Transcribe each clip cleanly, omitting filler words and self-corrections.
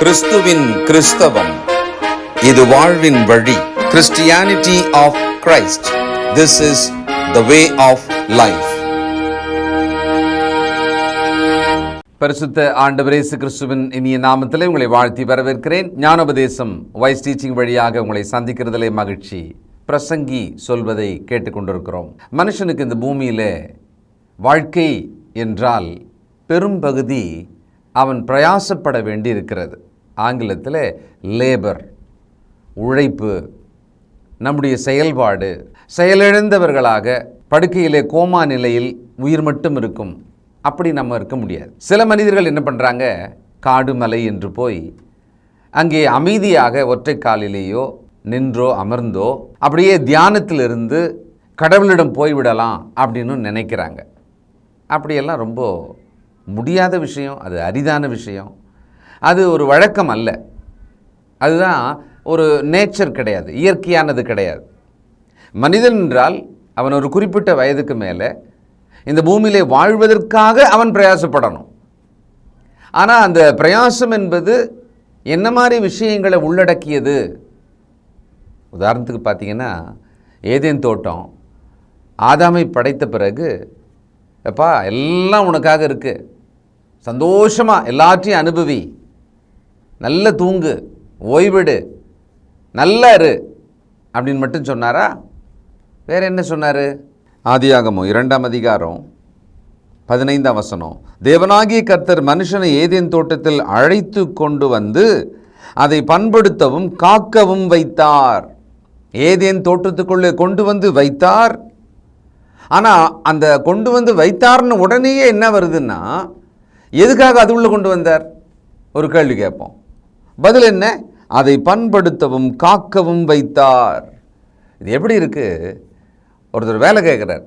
கிறிஸ்துவின் கிறிஸ்தவம், இது வாழ்வின் வழி. Christianity of Christ. This is the way of life. பரிசுத்த ஆண்டவர் இயேசு கிறிஸ்துவின் இனிய நாமத்திலே உங்களை வாழ்த்தி வரவேற்கிறேன். ஞானோபதேசம் வாய்ஸ் டீச்சிங் வழியாக உங்களை சந்திக்கிறதிலே மகிழ்ச்சி. பிரசங்கி சொல்வதை கேட்டுக்கொண்டிருக்கிறோம். மனுஷனுக்கு இந்த பூமியிலே வாழ்க்கை என்றால் பெரும்பகுதி அவன் பிரயாசப்பட வேண்டி இருக்கிறது. ஆங்கிலத்தில் லேபர், உழைப்பு, நம்முடைய செயல்பாடு. செயலிழந்தவர்களாக படுக்கையிலே கோமா நிலையில் உயிர் மட்டும் இருக்கும். அப்படி நம்ம இருக்க முடியாது. சில மனிதர்கள் என்ன பண்ணுறாங்க, காடு மலை என்று போய் அங்கே அமைதியாக ஒற்றை காலிலேயோ நின்றோ அமர்ந்தோ அப்படியே தியானத்திலிருந்து கடவுளிடம் போய்விடலாம் அப்படின்னு நினைக்கிறாங்க. அப்படியெல்லாம் ரொம்ப முடியாத விஷயம், அது அரிதான விஷயம், அது ஒரு வழக்கம் அல்ல. அதுதான் ஒரு நேச்சர் கிடையாது, இயற்கையானது கிடையாது. மனிதன் என்றால் அவன் ஒரு குறிப்பிட்ட வயதுக்கு மேலே இந்த பூமியிலே வாழ்வதற்காக அவன் பிரயாசப்படணும். ஆனால் அந்த பிரயாசம் என்பது என்ன மாதிரி விஷயங்களை உள்ளடக்கியது? உதாரணத்துக்கு பார்த்தீங்கன்னா, ஏதேன் தோட்டம் ஆதாமை படைத்த பிறகு, எப்பா எல்லாம் உனக்காக இருக்குது, சந்தோஷமாக எல்லாத்தையும் அனுபவி, நல்ல தூங்கு, ஓய்வெடு, நல்லா இரு அப்படின்னு மட்டும் சொன்னாரா? வேறு என்ன சொன்னார்? ஆதியாகமம் 2ஆம் அதிகாரம் 15ஆம் வசனம், தேவனாகிய கர்த்தர் மனுஷனை ஏதேன் தோட்டத்தில் அழைத்து கொண்டு வந்து அதை பண்படுத்தவும் காக்கவும் வைத்தார். ஏதேன் தோட்டத்துக்குள்ளே கொண்டு வந்து வைத்தார். ஆனால் அந்த கொண்டு வந்து வைத்தார்னு உடனேயே என்ன வருதுன்னா, எதுக்காக அது உள்ளே கொண்டு வந்தார்? ஒரு கேள்வி கேட்போம். பதில் என்ன? அதை பண்படுத்தவும் காக்கவும் வைத்தார். இது எப்படி இருக்குது? ஒருத்தர் வேலை கேட்குறார்,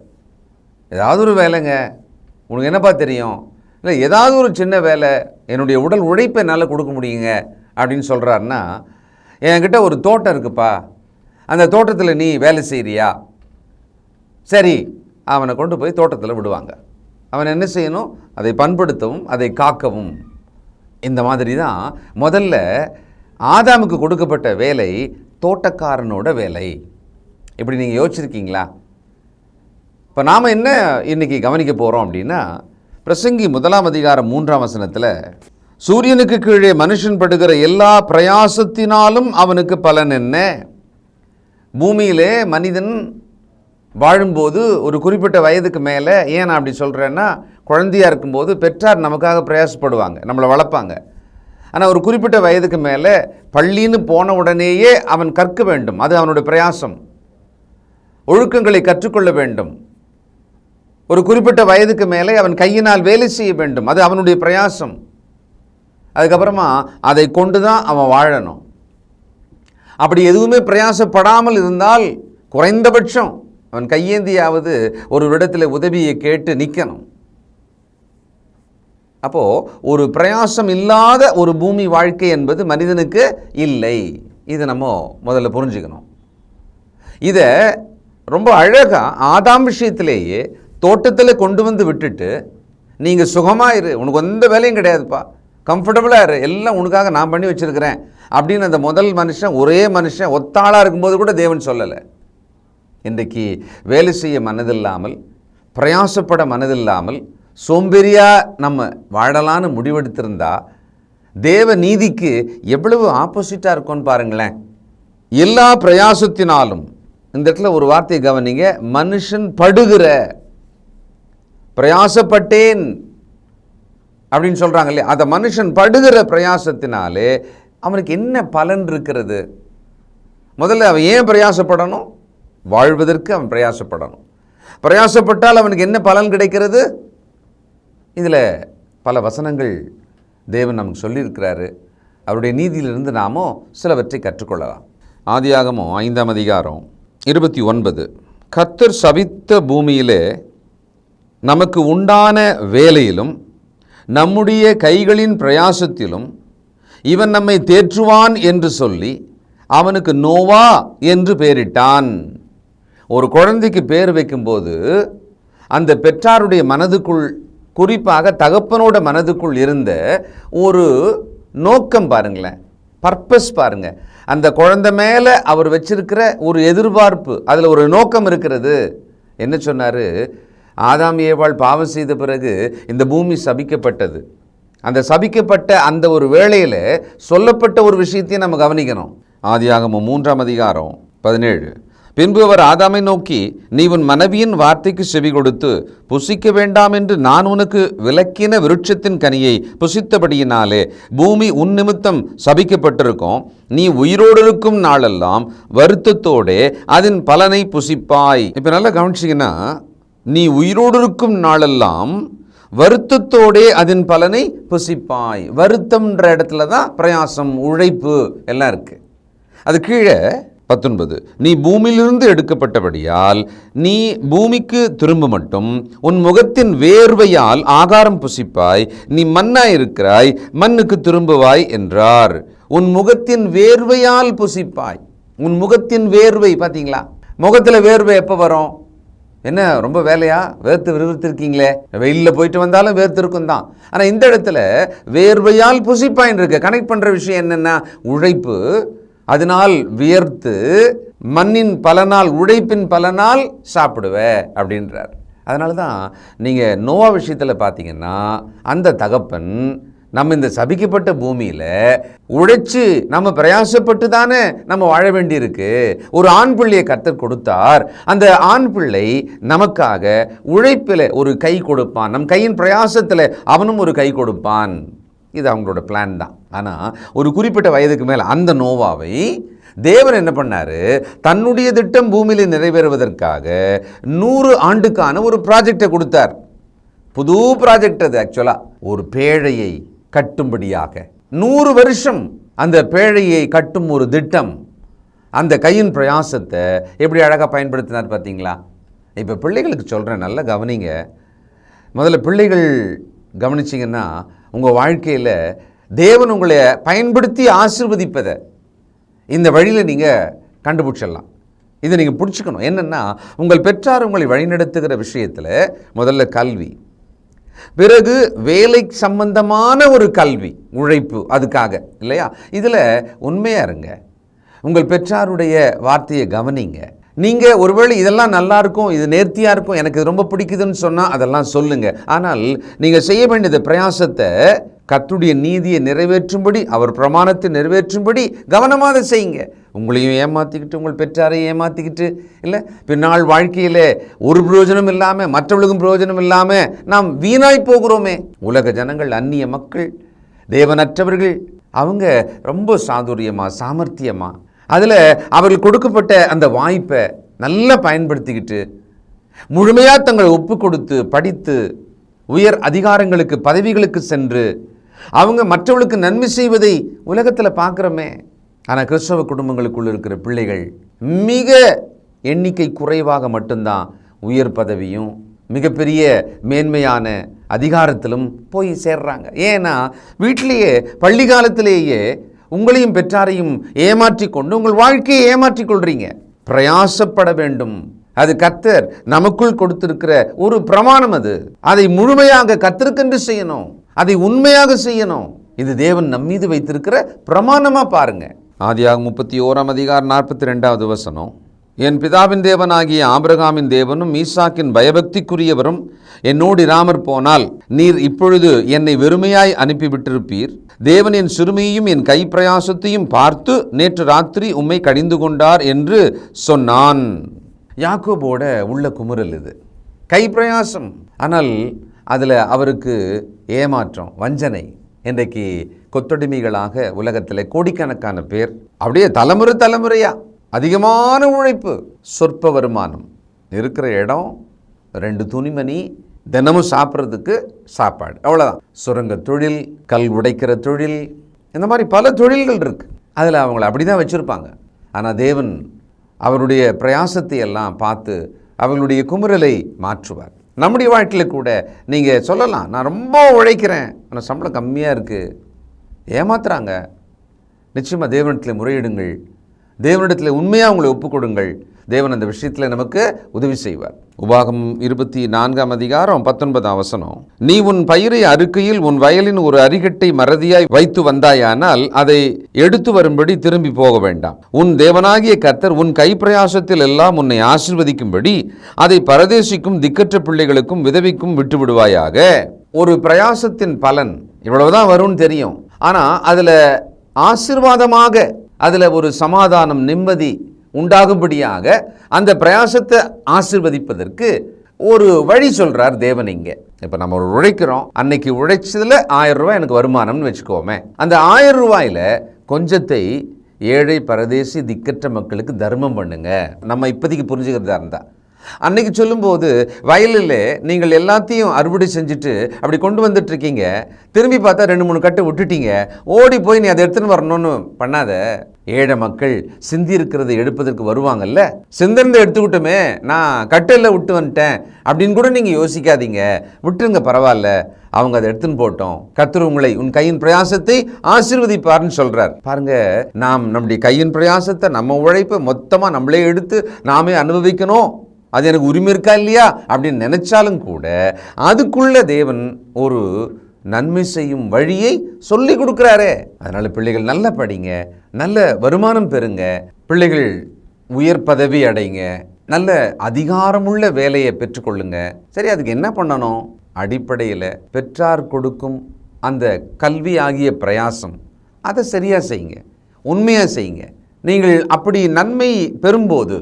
ஏதாவது ஒரு வேலைங்க, உனக்கு என்னப்பா தெரியும்? இல்லை ஏதாவது ஒரு சின்ன வேலை, என்னுடைய உடல் உழைப்பை என்னால் கொடுக்க முடியுங்க அப்படின்னு சொல்கிறாருன்னா, என்கிட்ட ஒரு தோட்டம் இருக்குப்பா, அந்த தோட்டத்தில் நீ வேலை செய்கிறியா? சரி, அவனை கொண்டு போய் தோட்டத்தில் விடுவாங்க. அவன் என்ன செய்யணும்? அதை பண்படுத்தவும் அதை காக்கவும். இந்த மாதிரி தான் முதல்ல ஆதாமுக்கு கொடுக்கப்பட்ட வேலை தோட்டக்காரனோட வேலை. இப்படி நீங்கள் யோசிச்சிருக்கீங்களா? இப்போ நாம் என்ன இன்றைக்கி கவனிக்க போகிறோம் அப்படின்னா, பிரசங்கி 1ஆம் அதிகாரம் 3ஆம் வசனத்தில், சூரியனுக்கு கீழே மனுஷன் படுகிற எல்லா பிரயாசத்தினாலும் அவனுக்கு பலன் என்ன? பூமியிலே மனிதன் வாழும்போது ஒரு குறிப்பிட்ட வயதுக்கு மேலே, ஏன் நான் அப்படி சொல்கிறேன்னா, குழந்தையாக இருக்கும்போது பெற்றார் நமக்காக பிரயாசப்படுவாங்க, நம்மளை வளர்ப்பாங்க. ஆனால் ஒரு குறிப்பிட்ட வயதுக்கு மேலே பள்ளின்னு போன உடனேயே அவன் கற்க வேண்டும், அது அவனுடைய பிரயாசம். ஒழுக்கங்களை கற்றுக்கொள்ள வேண்டும். ஒரு குறிப்பிட்ட வயதுக்கு மேலே அவன் கையினால் வேலை செய்ய வேண்டும், அது அவனுடைய பிரயாசம். அதுக்கப்புறமா அதை கொண்டு தான் அவன் வாழணும். அப்படி எதுவுமே பிரயாசப்படாமல் இருந்தால் குறைந்தபட்சம் அவன் கையேந்தியாவது ஒரு இடத்துல உதவியை கேட்டு நிற்கணும். அப்போது ஒரு பிரயாசம் இல்லாத ஒரு பூமி வாழ்க்கை என்பது மனிதனுக்கு இல்லை. இது நம்ம முதல்ல புரிஞ்சுக்கணும். இதை ரொம்ப அழகாக ஆதாம் விஷயத்திலேயே தோட்டத்தில் கொண்டு வந்து விட்டுட்டு, நீங்கள் சுகமாக இரு, உனக்கு எந்த வேலையும் கிடையாதுப்பா, கம்ஃபர்டபுளாக இரு, எல்லாம் உனக்காக நான் பண்ணி வச்சுருக்கிறேன் அப்படின்னு அந்த முதல் மனுஷன், ஒரே மனுஷன் ஒத்தாளாக இருக்கும்போது கூட தேவன் சொல்லலை. இன்றைக்கு வேலை செய்ய மனதில்லாமல், பிரயாசப்பட மனதில்லாமல், சோம்பேறியாக நம்ம வாழலான்னு முடிவெடுத்திருந்தா தேவ நீதிக்கு எவ்வளவு ஆப்போசிட்டாக இருக்கும்னு பாருங்களேன். எல்லா பிரயாசத்தினாலும், இந்த இடத்துல ஒரு வார்த்தையை கவனிங்க, மனுஷன் படுகிற, பிரயாசப்பட்டேன் அப்படின்னு சொல்கிறாங்க இல்லையா, அந்த மனுஷன் படுகிற பிரயாசத்தினாலே அவனுக்கு என்ன பலன் இருக்கிறது? முதல்ல அவன் ஏன் பிரயாசப்படணும்? வாழ்வதற்கு அவன் பிரயாசப்படணும். பிரயாசப்பட்டால் அவனுக்கு என்ன பலன் கிடைக்கிறது? இதில் பல வசனங்கள் தேவன் நமக்கு சொல்லியிருக்கிறாரு. அவருடைய நீதியிலிருந்து நாமோ சிலவற்றை கற்றுக்கொள்ளலாம். ஆதியாகமம் 5ஆம் அதிகாரம் 29, கர்த்தர் சபித்த பூமியிலே நமக்கு உண்டான வேலையிலும் நம்முடைய கைகளின் பிரயாசத்திலும் இவன் நம்மை தேற்றுவான் என்று சொல்லி அவனுக்கு நோவா என்று பெயரிட்டான். ஒரு குழந்தைக்கு பேர் வைக்கும்போது அந்த பெற்றாருடைய மனதுக்குள், குறிப்பாக தகப்பனோட மனதுக்குள் இருந்த ஒரு நோக்கம் பாருங்களேன், பர்பஸ் பாருங்க. அந்த குழந்தை மேலே அவர் வச்சிருக்கிற ஒரு எதிர்பார்ப்பு, அதில் ஒரு நோக்கம் இருக்கிறது. என்ன சொன்னார்? ஆதாம் ஏவாள் பாவம் செய்த பிறகு இந்த பூமி சபிக்கப்பட்டது. அந்த சபிக்கப்பட்ட அந்த ஒரு வேளையில் சொல்லப்பட்ட ஒரு விஷயத்தையும் நம்ம கவனிக்கணும். ஆதியாகமம் 3ஆம் அதிகாரம் 17. பின்பு அவர் ஆதாமை நோக்கி, நீ உன் மனைவியின் வார்த்தைக்கு செவி கொடுத்து புசிக்க வேண்டாம் என்று நான் உனக்கு விலக்கின விருட்சத்தின் கனியை புசித்தபடியினாலே பூமி உன் நிமித்தம் சபிக்கப்பட்டிருக்கும். நீ உயிரோடு இருக்கும் நாளெல்லாம் வருத்தத்தோடே அதன் பலனை புசிப்பாய். இப்போ நல்லா கவனிச்சிங்கன்னா, நீ உயிரோடு இருக்கும் நாளெல்லாம் வருத்தத்தோடே அதன் பலனை புசிப்பாய். வருத்தம்ன்ற இடத்துல தான் பிரயாசம், உழைப்பு எல்லாம் இருக்கு. அது கீழே 19, நீ பூமியிலிருந்து எடுக்கப்பட்டபடியால் நீ பூமிக்கு திரும்ப மட்டும் உன் முகத்தின் வேர்வையால் ஆகாரம் புசிப்பாய். நீ மண்ணாய் இருக்கிறாய், மண்ணுக்கு திரும்புவாய் என்றார். உன் முகத்தின் வேர்வையால் புசிப்பாய். உன் முகத்தின் வேர்வை பார்த்தீங்களா? முகத்தில் வேர்வை எப்போ வரும்? என்ன ரொம்ப வேலையா? விறுவிறுத்திருக்கீங்களே. வெயிலில் போயிட்டு வந்தாலும் வேர்த்து இருக்கும் தான். ஆனால் இந்த இடத்துல வேர்வையால் புசிப்பாயின்னு இருக்கு. கனெக்ட் பண்ணுற விஷயம் என்னென்னா, உழைப்பு, அதனால் வியர்த்து மண்ணின் பலனால், உழைப்பின் பலனால் சாப்பிடுவ அப்படின்றார். அதனால தான் நீங்கள் நோவா விஷயத்தில் பார்த்தீங்கன்னா, அந்த தகப்பன் நம்ம இந்த சபிக்கப்பட்ட பூமியில் உழைச்சி நம்ம பிரயாசப்பட்டு தானே நம்ம வாழ வேண்டியிருக்கு. ஒரு ஆண் பிள்ளையை கர்த்தர் கொடுத்தார். அந்த ஆண் பிள்ளை நமக்காக உழைப்பில் ஒரு கை கொடுப்பான். நம் கையின் பிரயாசத்தில் அவனும் ஒரு கை கொடுப்பான். இது அவங்களோட பிளான் தான். ஆனால் ஒரு குறிப்பிட்ட வயதுக்கு மேலே அந்த நோவாவை தேவன் என்ன பண்ணார்? தன்னுடைய திட்டம் பூமியில் நிறைவேறுவதற்காக 100 ஆண்டுக்கான ஒரு ப்ராஜெக்டை கொடுத்தார். புது ப்ராஜெக்ட் அது. ஆக்சுவலாக ஒரு பேழையை கட்டும்படியாக 100 வருஷம் அந்த பேழையை கட்டும் ஒரு திட்டம். அந்த கையின் பிரயாசத்தை எப்படி அழகாக பயன்படுத்தினார் பார்த்தீங்களா? இப்போ பிள்ளைகளுக்கு சொல்கிறேன், நல்லா கவனிங்க. முதல்ல பிள்ளைகள் கவனிச்சிங்கன்னா, உங்கள் வாழ்க்கையில் தேவன் உங்களை பயன்படுத்தி ஆசீர்வதிப்பதை இந்த வழியில் நீங்கள் கண்டுபிடிச்சிடலாம். இதை நீங்கள் பிடிச்சிக்கணும். என்னென்னா, உங்கள் பெற்றார் உங்களை வழிநடத்துகிற விஷயத்தில் முதல்ல கல்வி, பிறகு வேலை சம்பந்தமான ஒரு கல்வி, உழைப்பு, அதுக்காக இல்லையா? இதில் உண்மையாக இருங்க. உங்கள் பெற்றாருடைய வார்த்தையை கவனிங்க. நீங்கள் ஒருவேளை இதெல்லாம் நல்லா இருக்கும், இது நேர்த்தியாக இருக்கும், எனக்கு இது ரொம்ப பிடிக்குதுன்னு சொன்னால் அதெல்லாம் சொல்லுங்கள். ஆனால் நீங்கள் செய்ய வேண்டியது பிரயாசத்தை கர்த்தருடைய நீதியை நிறைவேற்றும்படி, அவர் பிரமாணத்தை நிறைவேற்றும்படி கவனமாக செய்யுங்க. உங்களையும் ஏமாற்றிக்கிட்டு, உங்கள் பெற்றாரையும் ஏமாற்றிக்கிட்டு இல்லை, பின்னால் வாழ்க்கையில் ஒரு பிரயோஜனம் இல்லாமல், மற்றவர்களுக்கும் பிரயோஜனம் இல்லாமல் நாம் வீணாய் போகிறோமே. உலக ஜனங்கள், அந்நிய மக்கள், தேவனற்றவர்கள், அவங்க ரொம்ப சாதுரியமாக, சாமர்த்தியமாக அதில் அவர்கள் கொடுக்கப்பட்ட அந்த வாய்ப்பை நல்லா பயன்படுத்திக்கிட்டு முழுமையாக தங்களை ஒப்பு கொடுத்து படித்து உயர் அதிகாரங்களுக்கு, பதவிகளுக்கு சென்று அவங்க மற்றவர்களுக்கு நன்மை செய்வதை உலகத்தில் பார்க்குறோமே. ஆனால் கிறிஸ்தவ குடும்பங்களுக்குள் இருக்கிற பிள்ளைகள் மிக எண்ணிக்கை குறைவாக மட்டும்தான் உயர் பதவியும் மிகப்பெரிய மேன்மையான அதிகாரத்திலும் போய் சேர்றாங்க. ஏன்னா வீட்டிலேயே, பள்ளி காலத்திலேயே உங்களையும் பெற்றாரையும் ஏமாற்றி கொண்டு உங்கள் வாழ்க்கையை ஏமாற்றி கொள்றீங்க. பிரயாசப்பட வேண்டும். அது கர்த்தர் நமக்குள் கொடுத்திருக்கிற ஒரு பிரமாணம். அதை முழுமையாக கர்த்தருக்கென்று செய்யணும், அதை உண்மையாக செய்யணும். இது தேவன் நம் மீது வைத்திருக்கிற பிரமாணமா பாருங்க. ஆதியாகமம் 31ஆம் அதிகாரம் 42வது வசனம். என் பிதாவின் தேவனாகிய ஆபிரகாமின் தேவனும் ஈசாக்கின் பயபக்திக்குரியவரும் என்னோடு இராமற் போனால் நீர் இப்பொழுது என்னை வெறுமையாய் அனுப்பிவிட்டிருப்பீர். தேவன் என் சிறுமையையும் என் கை பிரயாசத்தையும் பார்த்து நேற்று ராத்திரி உம்மை கடிந்து கொண்டார் என்று சொன்னான். யாக்கோபோட உள்ள குமுறல் இது, கை பிரயாசம். ஆனால் அதில் அவருக்கு ஏமாற்றம், வஞ்சனை. இன்றைக்கு கொத்தடிமைகளாக உலகத்தில் கோடிக்கணக்கான பேர், அப்படியே தலைமுறை தலைமுறையாக அதிகமான உழைப்பு, சொற்ப வருமானம், இருக்கிற இடம், 2 துணிமணி, தினமும் சாப்பிட்றதுக்கு சாப்பாடு, அவ்வளோதான். சுரங்க தொழில், கல் உடைக்கிற தொழில், இந்த மாதிரி பல தொழில்கள் இருக்குது. அதில் அவங்கள அப்படி தான் வச்சுருப்பாங்க. ஆனால் தேவன் அவருடைய பிரயாசத்தை எல்லாம் பார்த்து அவர்களுடைய குமுறலை மாற்றுவார். நம்முடைய வாழ்க்கையில் கூட நீங்கள் சொல்லலாம், நான் ரொம்ப உழைக்கிறேன், ஆனால் சம்பளம் கம்மியாக இருக்குது, ஏமாத்துறாங்க. நிச்சயமாக தேவனிடத்தில் முறையிடுங்கள். தேவனிடத்தில் உண்மையாக உங்களை ஒப்புக்கொடுங்கள். தேவன் அந்த விஷயத்தில் நமக்கு உதவி செய்வார். உபாகமம் 24:19 நீ உன் பயிரை அறுக்கையில் உன் வயலின் ஒரு அரிகட்டை மறதியாய் வைத்து வந்தாயானால் அதை எடுத்து வரும்படி திரும்பி போக வேண்டாம். உன் தேவனாகிய கர்த்தர் உன் கைப்பிரயாசத்தில் எல்லாம் உன்னை ஆசீர்வதிக்கும்படி அதை பரதேசிக்கும் திக்கற்ற பிள்ளைகளுக்கும் விதவிக்கும் விட்டு விடுவாயாக. ஒரு பிரயாசத்தின் பலன் இவ்வளவுதான் வரும்னு தெரியும். ஆனால் அதில் ஆசீர்வாதமாக, அதில் ஒரு சமாதானம், நிம்மதி உண்டாகும்படியாக அந்த பிரயாசத்தை ஆசீர்வதிப்பதற்கு ஒரு வழி சொல்றார் தேவன். இங்கே இப்போ நம்ம உழைக்கிறோம், அன்னைக்கு உழைச்சதுல 1000 ரூபாய் எனக்கு வருமானம்னு வச்சுக்கோமே. அந்த 1000 ரூபாயில கொஞ்சத்தை ஏழை பரதேசி திக்கற்ற மக்களுக்கு தர்மம் பண்ணுங்க. நம்ம இப்போதைக்கு புரிஞ்சுக்கிறதா இருந்தா, அன்னைக்கு சொல்லும்போது வயலில் நீங்கள் எல்லாத்தையும் அறுவடை செஞ்சுட்டு அப்படி கொண்டு வந்துட்டு இருக்கீங்க, திரும்பி பார்த்தா 2-3 கட்டு விட்டுட்டீங்க, ஓடி போய் நீ அதை எடுத்துன்னு வரணும்னு பண்ணாத. ஏழை மக்கள் சிந்தி இருக்கிறத எடுப்பதற்கு வருவாங்கல்ல, சிந்தனை எடுத்துக்கிட்டோமே, நான் கட்டில் விட்டு வந்துட்டேன் அப்படின்னு கூட நீங்கள் யோசிக்காதீங்க, விட்டுருங்க, பரவாயில்ல, அவங்க அதை எடுத்துன்னு போட்டோம், கர்த்தர் உங்களை உன் கையின் பிரயாசத்தை ஆசீர்வதிப்பார்னு சொல்றார். பாருங்க, நாம் நம்முடைய கையின் பிரயாசத்தை, நம்ம உழைப்பை மொத்தமாக நம்மளே எடுத்து நாமே அனுபவிக்கணும், அது எனக்கு உரிமை இருக்கா இல்லையா அப்படின்னு நினைச்சாலும் கூட அதுக்குள்ள தேவன் ஒரு நன்மை செய்யும் வழியை சொல்லி கொடுக்குறாரே. அதனால பிள்ளைகள் நல்லா படிங்க, நல்ல வருமானம் பெறுங்க, பிள்ளைகள் உயர் பதவி அடைங்க, நல்ல அதிகாரமுள்ள வேலையை பெற்றுக்கொள்ளுங்க. சரி, அதுக்கு என்ன பண்ணணும்? அடிப்படையில் பெற்றார் கொடுக்கும் அந்த கல்வி ஆகிய பிரயாசம், அதை சரியாக செய்யுங்க, உண்மையாக செய்யுங்க. நீங்கள் அப்படி நன்மை பெறும்போது,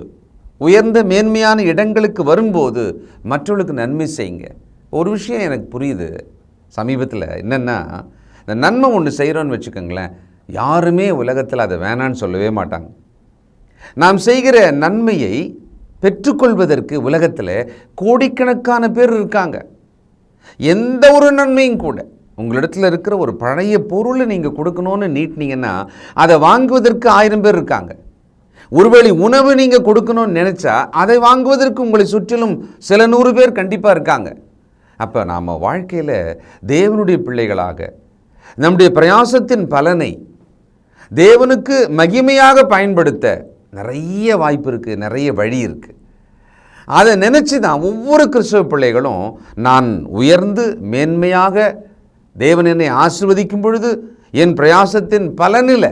உயர்ந்த மேன்மையான இடங்களுக்கு வரும்போது மற்றவர்களுக்கு நன்மை செய்யுங்க. ஒரு விஷயம் எனக்கு புரியுது சமீபத்தில், என்னென்னா, இந்த நன்மை ஒன்று செய்கிறோன்னு வச்சுக்கோங்களேன், யாருமே உலகத்தில் அதை வேணான்னு சொல்லவே மாட்டாங்க. நாம் செய்கிற நன்மையை பெற்றுக்கொள்வதற்கு உலகத்தில் கோடிக்கணக்கான பேர் இருக்காங்க. எந்த ஒரு நன்மையும் கூட உங்களிடத்தில் இருக்கிற ஒரு பழைய பொருளை நீங்கள் கொடுக்கணும்னு நீட்டினீங்கன்னா அதை வாங்குவதற்கு 1000 பேர் இருக்காங்க. ஒருவேளை உணவு நீங்கள் கொடுக்கணும்னு நினச்சா அதை வாங்குவதற்கு உங்களை சுற்றிலும் சில 100 பேர் கண்டிப்பாக இருக்காங்க. அப்போ நாம் வாழ்க்கையில் தேவனுடைய பிள்ளைகளாக நம்முடைய பிரயாசத்தின் பலனை தேவனுக்கு மகிமையாக பயன்படுத்த நிறைய வாய்ப்பு இருக்குது, நிறைய வழி இருக்குது. அதை நினச்சி தான் ஒவ்வொரு கிறிஸ்தவ பிள்ளைகளும், நான் உயர்ந்து மேன்மையாக தேவன் என்னை ஆசீர்வதிக்கும் பொழுது என் பிரயாசத்தின் பலனில்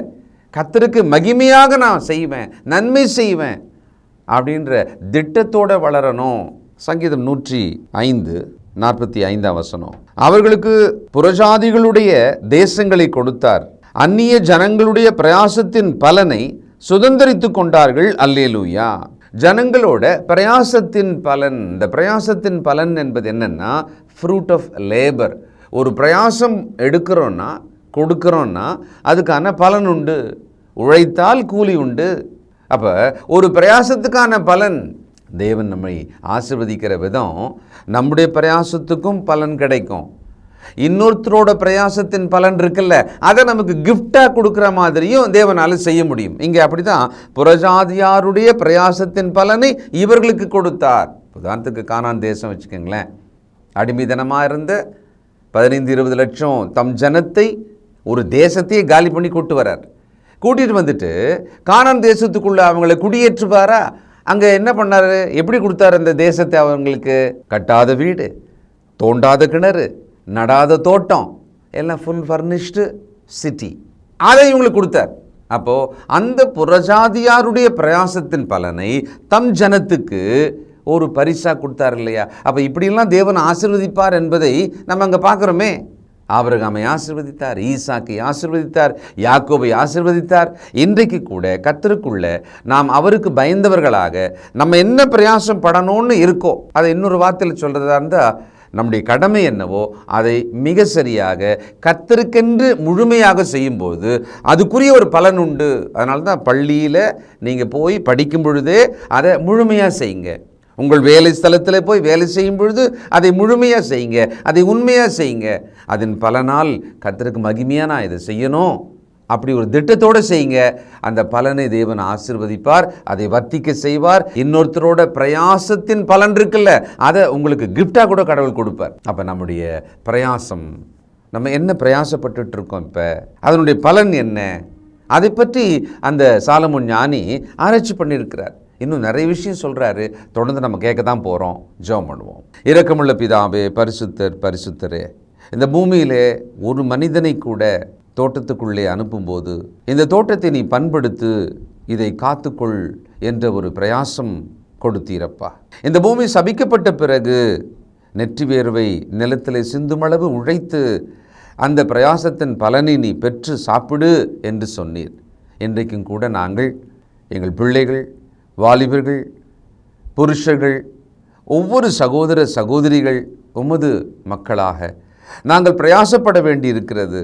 கர்த்தருக்கு மகிமையாக நான் செய்வேன், நன்மை செய்வேன் அப்படின்ற திட்டத்தோடு வளரணும். சங்கீதம் 105:45 அவர்களுக்கு புறஜாதிகளுடைய தேசங்களை கொடுத்தார், அந்நிய ஜனங்களுடைய பிரயாசத்தின் பலனை சுதந்தரித்து கொண்டார்கள், அல்லேலூயா. ஜனங்களோட பிரயாசத்தின் பலன், இந்த பிரயாசத்தின் பலன் என்பது என்னன்னா, ஃப்ரூட் ஆஃப் லேபர். ஒரு பிரயாசம் எடுக்கிறோன்னா, கொடுக்குறோன்னா அதுக்கான பலன் உண்டு, உழைத்தால் கூலி உண்டு. அப்போ ஒரு பிரயாசத்துக்கான பலன், தேவன் நம்மை ஆசீர்வதிக்கிற விதம், நம்முடைய பிரயாசத்துக்கும் பலன் கிடைக்கும். இன்னொருத்தரோட பிரயாசத்தின் பலன் இருக்குல்ல, அதை நமக்கு கிஃப்டாக கொடுக்குற மாதிரியும் தேவனால் செய்ய முடியும். இங்கே அப்படி தான் புறஜாதியாருடைய பிரயாசத்தின் பலனை இவர்களுக்கு கொடுத்தார். உதாரணத்துக்கு கானான் தேசம் வச்சுக்கோங்களேன், அடிமைத்தனமாக இருந்த 15-20 லட்சம் தம் ஜனத்தை, ஒரு தேசத்தையே காலி பண்ணி கூட்டு வரார். கூட்டிகிட்டு வந்துட்டு கானான் தேசத்துக்குள்ளே அவங்களை குடியேற்றுவாரா? அங்கே என்ன பண்ணார், எப்படி கொடுத்தார் அந்த தேசத்தை அவங்களுக்கு? கட்டாத வீடு, தோண்டாத கிணறு, நடாத தோட்டம், எல்லாம் ஃபுல் ஃபர்னிஷ்டு சிட்டி, அதை இவங்களுக்கு கொடுத்தார். அப்போது அந்த புறஜாதியாருடைய பிரயாசத்தின் பலனை தம் ஜனத்துக்கு ஒரு பரிசாக கொடுத்தார் இல்லையா? அப்போ இப்படியெல்லாம் தேவன் ஆசீர்வதிப்பார் என்பதை நம்ம அங்கே பார்க்குறோமே. ஆபிரகாமை ஆசீர்வதித்தார், ஈசாக்கை ஆசீர்வதித்தார், யாக்கோபை ஆசீர்வதித்தார். இன்றைக்கு கூட கர்த்தருக்குள்ள நாம் அவருக்கு பயந்தவர்களாக நம்ம என்ன பிரயாசம் படணும்னு இருக்கோ, அதை இன்னொரு வார்த்தையில் சொல்கிறதா இருந்தால், நம்முடைய கடமை என்னவோ அதை மிக சரியாக கர்த்தருக்கென்று முழுமையாக செய்யும்போது அதுக்குரிய ஒரு பலன் உண்டு. அதனால தான் பள்ளியில் நீங்கள் போய் படிக்கும் பொழுதே அதை முழுமையாக செய்யுங்க. உங்கள் வேலை ஸ்தலத்தில் போய் வேலை செய்யும் பொழுது அதை முழுமையாக செய்யுங்க, அதை உண்மையாக செய்யுங்க. அதன் பலனால் கர்த்தருக்கு மகிமையாக நான் இதை செய்யணும் அப்படி ஒரு திட்டத்தோடு செய்யுங்க. அந்த பலனை தேவன் ஆசீர்வதிப்பார், அதை வர்த்திக்க செய்வார். இன்னொருத்தரோட பிரயாசத்தின் பலன் இருக்குல்ல, அதை உங்களுக்கு கிஃப்டாக கூட கடவுள் கொடுப்பார். அப்போ நம்முடைய பிரயாசம், நம்ம என்ன பிரயாசப்பட்டுட்டு இருக்கோம், இப்போ அதனுடைய பலன் என்ன, அதை பற்றி அந்த சாலமோன் ஞானி ஆராய்ச்சி பண்ணியிருக்கிறார். இன்னும் நிறைய விஷயம் சொல்கிறாரு. தொடர்ந்து நம்ம கேட்க தான் போகிறோம். ஜெபம் பண்ணுவோம். இரக்கமுள்ள பிதாவே, பரிசுத்தரே, இந்த பூமியிலே ஒரு மனிதனை கூட தோட்டத்துக்குள்ளே அனுப்பும்போது இந்த தோட்டத்தை நீ பண்படுத்து, இதை காத்துக்கொள் என்ற ஒரு பிரயாசம் கொடுத்தீரப்பா. இந்த பூமி சபிக்கப்பட்ட பிறகு நெற்றி வேர்வை நிலத்திலே சிந்துமளவு உழைத்து அந்த பிரயாசத்தின் பலனை நீ பெற்று சாப்பிடு என்று சொன்னீர். இன்றைக்கும் கூட நாங்கள், எங்கள் பிள்ளைகள், வாலிபர்கள், புருஷர்கள், ஒவ்வொரு சகோதர சகோதரிகள் உமது மக்களாக நாங்கள் பிரயாசப்பட வேண்டியிருக்கிறது.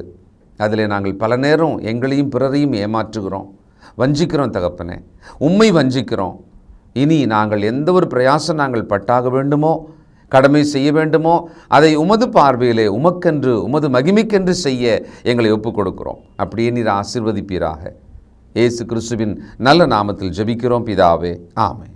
அதில் நாங்கள் பல நேரம் எங்களையும் பிறரையும் ஏமாற்றுகிறோம், வஞ்சிக்கிறோம் தகப்பனே, உம்மை வஞ்சிக்கிறோம். இனி நாங்கள் எந்த ஒரு பிரயாசம் நாங்கள் பட்டாக வேண்டுமோ, கடமை செய்ய வேண்டுமோ, அதை உமது பார்வையிலே உமக்கென்று, உமது மகிமைக்கென்று செய்ய எங்களை ஒப்புக் கொடுக்கிறோம். அப்படியே நீர் ஆசீர்வதிப்பீராக. இயேசு கிறிஸ்துவின் நல்ல நாமத்தில் ஜெபிக்கிறோம் பிதாவே, ஆமென்.